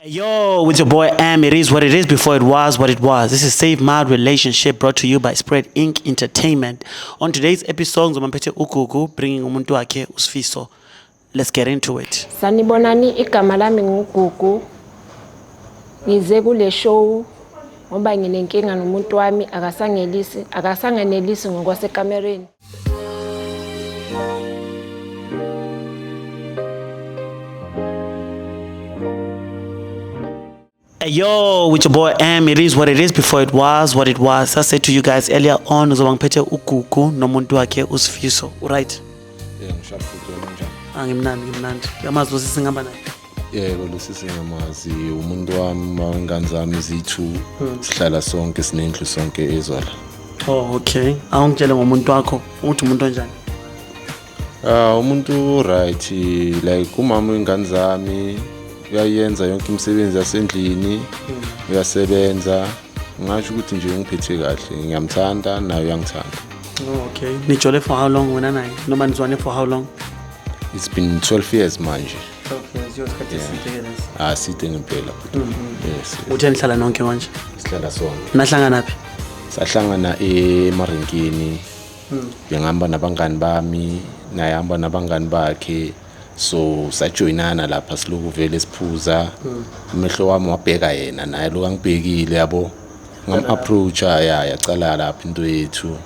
Yo, with your boy Am, it is what it is before it was what it was. This is Save My Relationship brought to you by Spread Inc. Entertainment. On today's episode, Zomampete Ukuku bringing umuntu wakhe uSfiso. Let's get into it. Sanibonani igama lami nguGugu. Ngize kule show ngoba nginenkinga nomuntu wami akasangenelisi ngokwasekamereni. Yo, with your boy Am, it is what it is before it was what it was. I said to you guys earlier on, Zomampete Ukuku nomuntu wakhe uSfiso. Right? Yeah, ngishaphuthwa kanjani? Ngimnandi. Yamazi losisi ngamba naye. Yebo losisi ngamazi umuntu wami ingane zami zi2 sihlala sonke sinendlu sonke ezwala. Oh, okay. Awungitshele ngomuntu wakho, uthi umuntu onjani? Umuntu right like umama ingane zami uyayenza yonke imisebenzi yasendlini, uyasebenza. Ngisho ukuthi nje ngiphethe kahle, ngiyamthanda naye uyangithanda. Oh, okay. Nijole for how long wena naye? Noma nizwane for how long? It's been 12 years manje. 12 years. Yosikhathi eside. Side ngempela. Yes. Uthe nihlala nonke manje? Sihlala sonke. Nahlangana phi? Sahlangana eMarinkini. Ngihamba nabangani bami, nayihamba nabangani bakhe. So sajoinana lapha siloku vele siphuza. Umehlo wami wabheka yena naye lo angibhekile yabo. Ngam-approacha yacala lapha into yethu.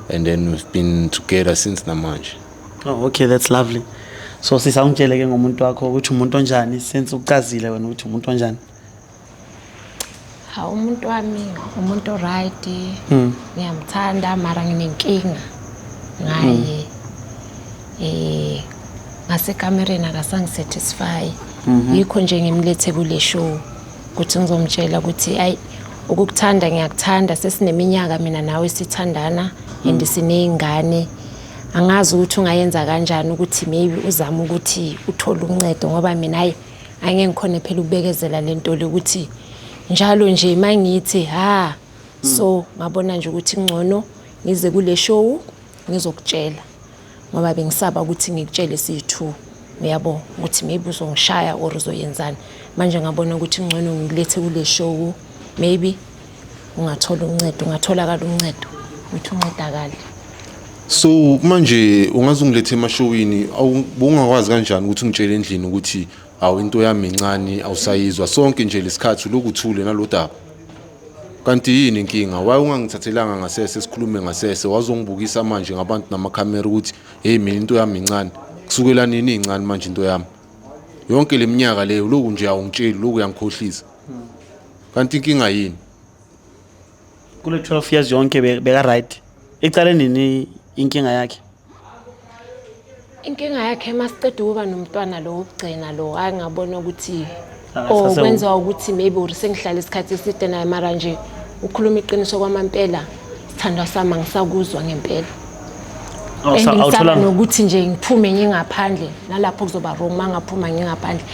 And then we've been together since namanje. Oh, okay, that's lovely. So sisawungitshele ke ngomuntu wakho ukuthi umuntu onjani sense ucazile wena ukuthi umuntu onjani. Umuntu wami umuntu right. Ngiyamthanda mara nginenkinga ngaye. Ngasekamereni akasangisatisfy. Yikho nje ngimlethe kule show ukuthi ngizomtshela ukuthi ayi ukukuthanda ngiyakuthanda sesineminyaka mina nawe sithandana and sineyingane. Angazi ukuthi ungayenza kanjani ukuthi maybe uzama ukuthi uthole uncedo ngoba mina hayi angeke ngikhone phela ukubekezela lento ukuthi njalo nje mangithi so ngabona nje ukuthi ngcono ngize kule show ngizokutshela ngoba bengisaba ukuthi ngikutshele si2 uyabo ukuthi maybe uzongishaya or uzoyenzana manje ngabona ukuthi ngcono ngilethe kule show maybe ungathola uncedo ungatholakala uncedo uthi uncedakala. So manje ungazungilethe emashowini awungakwazi kanjani ukuthi ngitshele endlini ukuthi awu into yami incane awusayizwa sonke nje lesikhathi lokuthule nalodaba. Kanti yini inkinga? Why ungangithathelanga ngasese sikhulume ngasese wazongibukisa manje ngabantu namakhamera ukuthi hey mina into yami incane kusukela nini incane manje into yami yonke leminyaka leyo lokhu nje awungitsheli lokhu uyangikhohlisa. Kanti inkinga yini? Kule 12 years yonke beka right. Icala nini inkinga yakhe? Inkinga yakhe masiqeda ukuba nomntwana lo ugcina lo ngabona ukuthi kwenza ukuthi maybe sengihlala isikhathi eside naye mara nje ukhuluma iqiniso kwamampela sithandwa sami ngisakuzwa ngempela. Awuthola nokuthi nje ngiphume ngingaphandle nalapho kuzoba wrong mangaphuma ngingaphandle.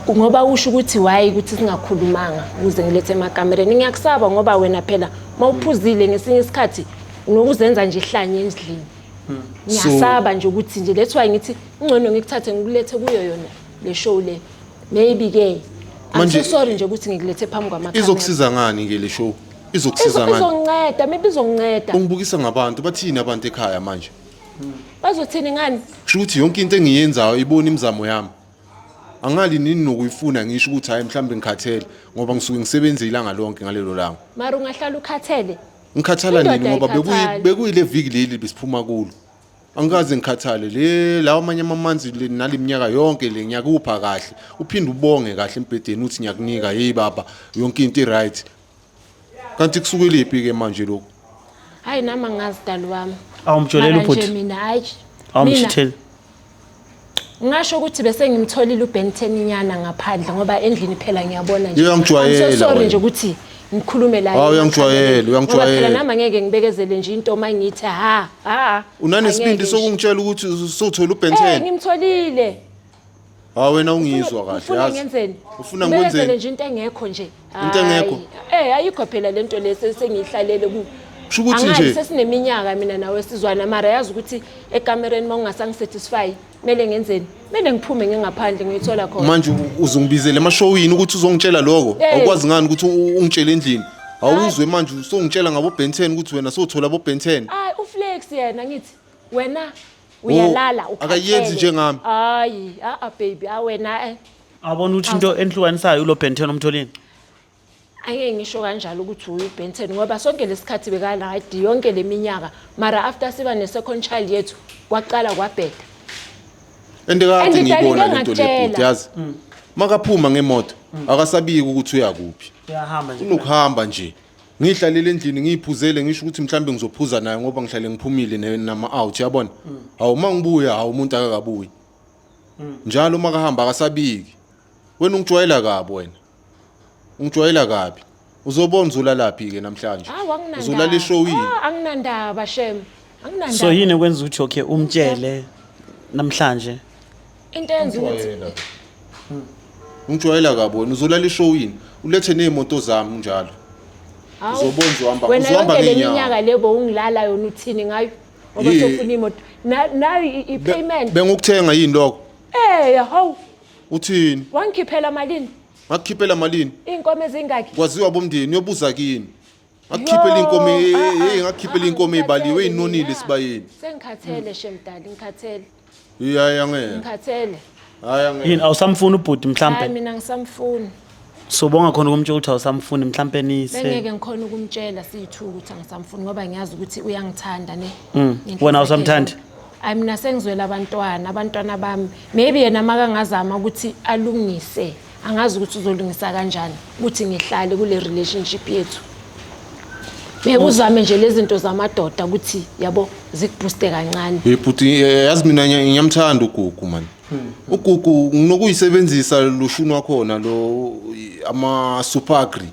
Ngoba usho ukuthi why ukuthi singakhulumanga ukuze ngilethe emakamereni ngiyakusaba ngoba wena phela mawuphuzile ngesinye isikhathi unokuzenza nje ihlanye endlini. Ngiyasaba nje ukuthi nje let's why ngithi ngcono ngikuthathe ngikulethe kuyo yona le show le maybe ke manje sorry nje ukuthi ngikulethe phambi kwamakamera. Izokusiza ngani ke le show? Izokusiza ngani? Izonceda maybe izonceda. Ungibukisa ngabantu bathini abantu ekhaya manje? Bazothini ngani? Kusho ukuthi yonke into engiyenzayo ibona imizamo yami. Angali nini nokuyifuna ngisho ukuthi hayi mhlambe ngikhathele ngoba ngisuke ngisebenze ilanga lonke ngalelo langa. Mara ungahlala ukhathele. Ngikhathala nini ngoba bekuyile viki leli besiphuma kulo. Angikaze ngikhathale le lawo amanye amamanzi naleminyaka yonke le ngiyakupha kahle uphinde ubonge kahle empedeni uthi ngiyakunika hey baba yonke into right. Kanti kusukele iphi ke manje lokho? Hayi nama ngazidali wami. Awumtsholela ubhuti. Manje mina hayi. Awumshitheli. Ngasho ukuthi bese ngimtholile uBenten inyana ngaphandle ngoba endlini phela ngiyabona nje. Uyangijwayela. Sorry nje ukuthi ngikhulume la. Uyangijwayela. Ngoba phela nami angeke ngibekezele nje into mangithi Unanesibindi sokungitshela ukuthi usothola uBenten. Ngimtholile. Wena ungizwa kahle yazi. Ufuna ngenzeni nje into engekho nje. Into engekho. Ayikho phela lento lesi sengihlalele kusho ukuthi angazi nje sesineminyaka mina nawe sizwana mara yazi ukuthi ekamereni makungasangisatisfy kumele ngenzeni kumele ngiphume ngingaphandle ngiyithola khona manje uzongibizela emashowini ukuthi uzongitshela lokho awukwazi ngani ukuthi ungitshele endlini awuzwe manje usongitshela ngabo Ben 10 ukuthi wena sothola abo Ben 10 hayi uflex yena ngithi wena uyalala ukhathele akayenzi njengami hayi baby wena Awubona ukuthi into enhlukanisayo ulo Ben 10 omtholini. angeke ngisho kanjalo ukuthi uyu Ben 10 ngoba sonke lesikhathi bekala yonke leminyaka mara after siba ne second child yethu kwaqala kwabheda endekathi ngiyibona ngidalile lento lebhuti yazi makaphuma ngemoto akasabiki ukuthi uyakuphi Uyahamba nje. unokuhamba nje ngihlalele endlini ngiyiphuzele ngisho ukuthi mhlambe ngizophuza naye ngoba ngihlale ngiphumile nama out yabona awu mangibuya awu umuntu akakabuyi njalo makahamba akasabiki wena ungijwayela kabi wena ungijwayela kabi uzobona uzolalaphi ke namhlanje uzolala eshowini anginandaba shem anginandaba So yini kwenza ukuthi okay umtshele namhlanje? into enza ukuthi ungijwayela kabi wena uzolala eshowini ulethe neemoto zami njalo uzobona uzohamba wena uzohamba yonke ngenyanga leminyaka lebo ungilala yona uthini ngayo ngoba sofuna imoto na i-payment bengukuthenga yini lokho hawu uthini wangikhiphela malini ngakukhiphela malini iy'nkomo ezingakhi kwaziwa bomndeni uyobuza kini ngakukhiphela inkomo ngakukhiphela inkomo ezibaliwe inonile sibayeni sengikhathele shemdali ngikhathele hayi ngeke ngikhathele hayi ngeke Yini awusamfuni ubhuti hayi mhlambe? mina ngisamfuni Sobonga khona ukumtshela ukuthi awusamfuni mhlambe nise. bengeke ngikhona ukumtshela siyithuka ukuthi angisamfuni ngoba ngiyazi ukuthi uyangithanda ne Wena awusamthandi? hayi mina sengizwela abantwana bami maybe yena makangazama ukuthi alungise angazi ukuthi uzolungisa kanjani ukuthi ngihlale kule relationship yethu uzame nje lezi zinto zamadoda ukuthi yabo zikubooste kancane bhuti yazi mina ngiyamthanda uGugu man uGugu nginokuyisebenzisa lo shuni wakhona lo ama super agri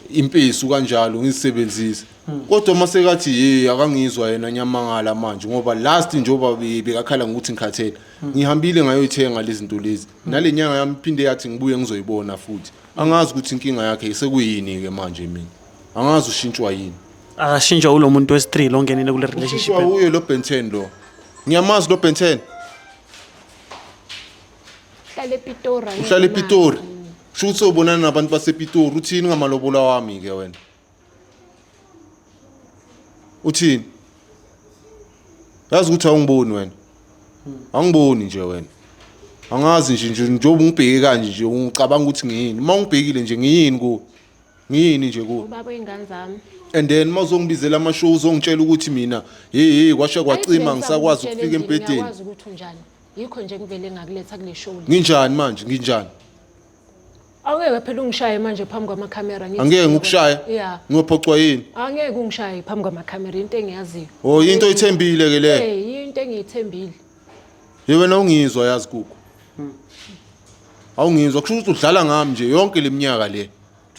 impesu kanjalo ngisebenzisa kodwa masekathi akangizwa yena nyamangala manje ngoba last njoba bekakhala ngokuthi ngikhathele ngihambile ngayoyithenga lezi zinto lezi nalenyanga yami phinde yathi ngibuye ngizoyibona futhi angazi ukuthi inkinga yakhe sekuyini ke manje mina angazi ushintshwa yini Akashintsha ulo muntu wesi3 lo ngenile kule relationship. ushintshwa uye lo Ben 10 lo ngiyamazi lo Ben 10 hlale ePitori uhlala ePitori sho ukuthi ubonana nabantu basePitori uthini ngamalobola wami ke wena uthini yazi ukuthi awungiboni wena angiboni nje wena angazi nje njoba ungibheke kanje nje ungicabanga ukuthi ngiyini mawungibhekile nje ngiyini ku ngiyini nje ku ubaba ingane zami and then mawuzongibizela ama show uzongitshela ukuthi mina kwasha kwacima ngisakwazi ukufika empedeni yazi ukuthi unjani yikho nje ngivele ngakuletha kule show nginjani manje nginjani awungeke phela ungishaye manje phambi kwamakhamera ngithi angeke ngikushaya yeah ngiyophoqwa yini angeke ungishaye phambi kwamakhamera into engiyaziyo into oyithembile ke le into engiyithembile wena ungizwa yazi Gugu awungizwa kusho ukuthi udlala ngami nje yonke leminyaka le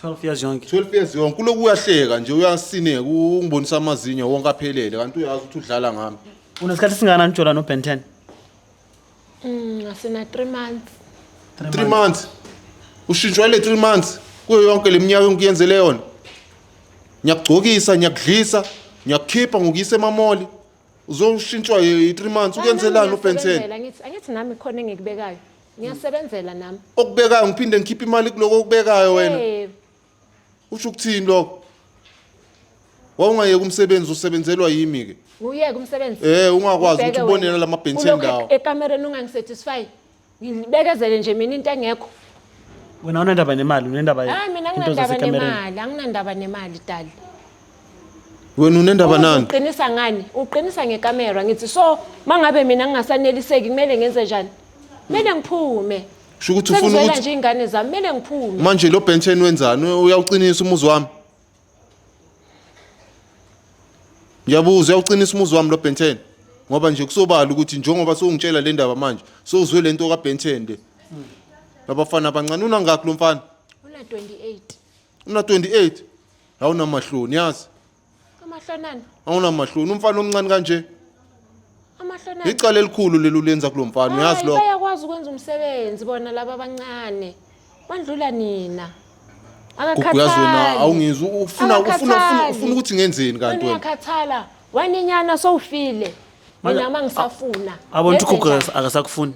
12 years yonke. 12 years yonke kuloku uyahleka nje uyasineka ungibonisa amazinyo wonke aphelele kanti uyazi ukuthi udlala ngami Unesikhathi singana njola no Ben 10? asina 3 months 3 months ushintshwa le 3 months kuyo yonke leminyaka engiyenzele yona ngiyakugcokisa ngiyakudlisa ngiyakukhipha ngokuyisa emamoli uzoshintshwa i3 months ukuyenzelana uBen 10 angithi nami khona engikubekayo ngiyasebenzela nami okubekayo ngiphinde ngikhiphe imali kuloko okubekayo wena usho ukuthini lokho wawungayeka umsebenzi usebenzelwa yimi ke nguyeke umsebenzi ungakwazi ukuthi ubonela lama Ben 10 ndawo ekamereni ungangisatisfy ngibekezele nje mina into engekho Wena unendaba nemali unendaba mina anginandaba nemali dali wena unendaba nani uqinisa ngani uqinisa ngekamera ngithi so mangabe mina ngingasaneliseki kumele ngenze njani kumele ngiphume sho ukuthi ufuna ukuthi nje ingane zami kumele ngiphume manje lo Ben 10 wenzani uyawuqinisa umuzi wami ngiyabuza uyawuqinisa umuzi wami lo Ben 10 ngoba nje kusobala ukuthi njengoba sowungitshela le ndaba manje sowuzwe lento ka Ben 10 le labafana abancane unangakho lo mfana una 28 una 28 awuna mahloni yazi amahlonana awuna mahloni umfana omncane kanje amahlonana icala elikhulu lelo lenza kulo mfana uyazi lo bayakwazi ukwenza umsebenzi bona laba abancane bandlula nina Gugu yazona awungizwa ufuna ukuthi ngenzeni kanti wena. Ngiyakhathala. Waninyana sowufile. Mina mangisafuna. Abantu uGugu akasakufuni.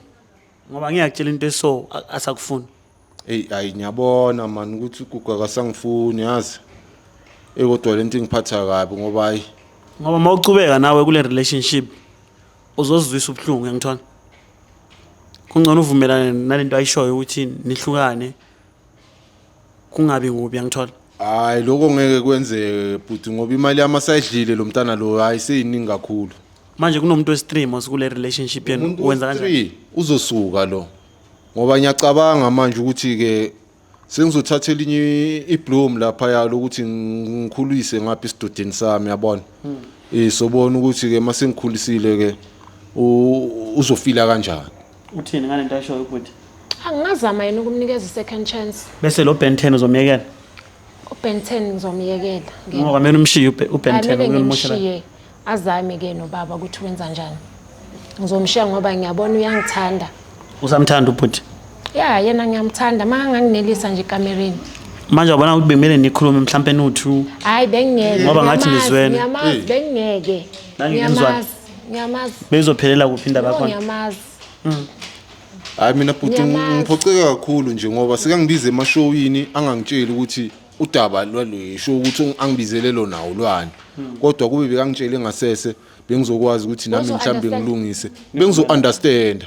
Ngoba ngiyakutshela into eso asakufuni. Hayi ngiyabona man ukuthi uGugu akasangifuni yazi. Kodwa lento ngiphatha kabi ngoba hayi. Ngoba mawucubeka nawe kule relationship uzozizwisa ubuhlungu ngiyangithola. Kungcono uvumelane nalento ayishoyo ukuthi nihlukane. Kungabi ngubi ngiyangithola. Hayi lokho ngeke kwenzeke but ngoba imali yamasayidlile lo mntana lo hayi seyiningi kakhulu. Manje kunomuntu westream osikule relationship yenu wenza kanjani? Uzosuka lo. Ngoba ngiyacabanga manje ukuthi ke sengizothatha elinye ibloom lapha yalo ukuthi ngikhulise ngapha isidudeni sami yabona. Sobona ukuthi ke mase ngikhulisile ke uzofila kanjani. Uthini ngale nto ayishoyo ukuthi? Angingazama yena ukumnikeza second chance. Bese lo Ben 10 uzomyekela. Ben 10 ngizomyekela. Ngoba mina umshiye uBen 10 ngiyomshiya. Azame ke nobaba ukuthi wenza njani. Ngizomshiya ngoba ngiyabona uyangithanda. Usamthanda ubhuti? Ya, yena ngiyamthanda manganginelisa nje kamereni. Manje ubona ukuthi bekumele nikhulume mhlambe no2. Hayi bengingeke. Ngoba ngathi nizwene. Ngiyamazi bengingeke. Ngiyamazi. Bezophelela kuphi indaba yakho? Ngiyamazi. Hayi mina bhuti ngiphoxeka kakhulu nje ngoba sekangibiza emashowini angangitsheli ukuthi udaba lwalo show ukuthi angibizele lo nawo lwani. Kodwa kube bekangitshele ngasese bengizokwazi ukuthi nami mhlambe ngilungise. Bengizo-understand.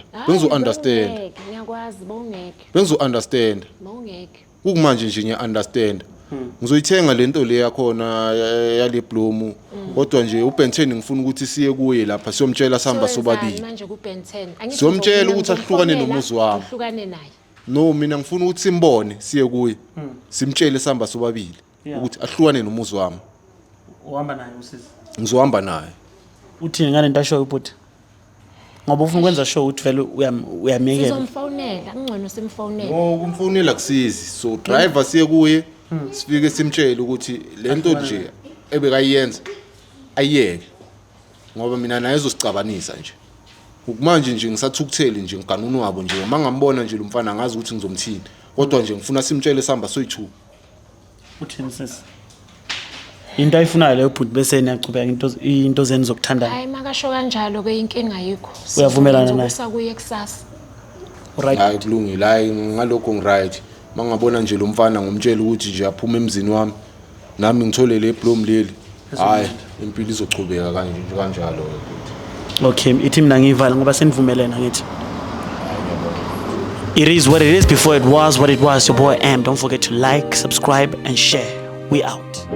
Ngiyakwazi bongeke. Bengizo-understand. Bongeke. Ukumanje nje ngiya-understand. Ngizoyithenga lento le yakhona yale bloom kodwa nje uBen 10 ngifuna ukuthi siye kuye lapha siyomtshela sihamba sobabili. Manje kuBen 10. Siyomtshela ukuthi ahlukane nomuzi wami. Ahlukane naye. No mina ngifuna ukuthi simbone siye kuye. Simtshele sihamba sobabili ukuthi ahlukane nomuzi wami. Uhamba naye usisi. Ngizohamba naye. Uthini ngale nto ayishoyo ubhuti? Ngoba ufuna ukwenza show uthi vele uyamyekela. Sizomfonela, ngcono simfonela. Kumfonela kusizi. So driver siye kuye. Sifike simtshele ukuthi lento nje ebekayenza ayiyeke. Ngoba mina naye ezosicabanisa nje. Ukumanje nje ngisathukuthele nje ngiganunu wabo nje mangambona nje lo mfana ngazi ukuthi ngizomthini. Kodwa nje ngifuna simtshele sihamba soyi2. Uthini sisi? Into ayifunayo leyo bhuti bese niyacubeka into zeni zokuthandana. Hayi makasho kanjalo ke inkinga yikho. Uyavumelana naye? Usakuye kusasa. Right. Hayi kulungile hayi ngalokho ngiright. Mangabona nje lo mfana ngomtshela ukuthi nje aphuma emzini wami nami ngithole le bloom leli. Hayi impilo izochubeka kanjalo bhuti. Okay, ithi mina ngiyivala ngoba senivumelene ngithi. It is what it is before it was what it was. Your boy Am. Don't forget to like, subscribe and share. We out.